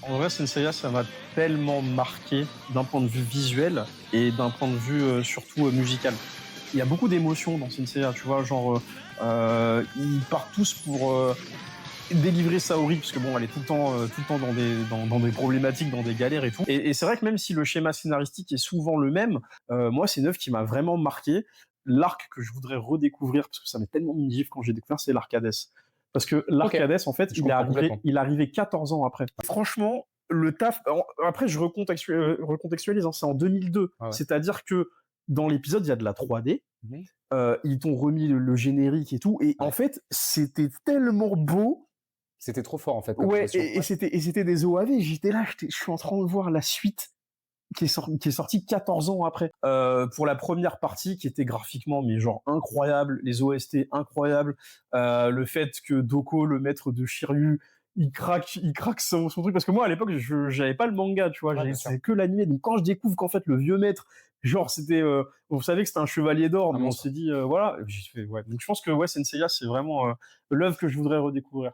En vrai, Senseiya, ça m'a tellement marqué d'un point de vue visuel et d'un point de vue surtout musical. Il y a beaucoup d'émotions dans Senseiya, tu vois, genre ils partent tous pour délivrer Saori parce que bon, elle est tout le temps dans des problématiques, dans des galères et tout. Et c'est vrai que même si le schéma scénaristique est souvent le même, moi c'est une œuvre qui m'a vraiment marqué. L'arc que je voudrais redécouvrir parce que ça m'est tellement mis une gifle quand j'ai découvert, c'est l'arc Hades. Parce que l'arc Ok, Hades, en fait, je comprends complètement. il est arrivé 14 ans après. Franchement, le taf. Après, je recontextualise, hein, c'est en 2002. Ah ouais. C'est-à-dire que dans l'épisode, il y a de la 3D. Mhm. Ils t'ont remis le générique et tout. Et en Ouais. fait, c'était tellement beau. C'était trop fort en fait comme Ouais, pression. Ouais. et c'était des OAV. J'étais là, je suis en train de voir la suite qui est sortie 14 ans après. Pour la première partie, qui était graphiquement, mais genre incroyable, les OST incroyables, le fait que Doko, le maître de Shiryu, il craque son truc. Parce que moi, à l'époque, j'avais pas le manga, tu vois, Ouais, bien sûr. c'est que l'animé. Donc quand je découvre qu'en fait, le vieux maître, genre, c'était, on savait que c'était un chevalier d'or, Un mais on monstre. s'est dit, voilà. J'ai fait, ouais. Donc je pense que, ouais, Senseiya, c'est vraiment l'œuvre que je voudrais redécouvrir.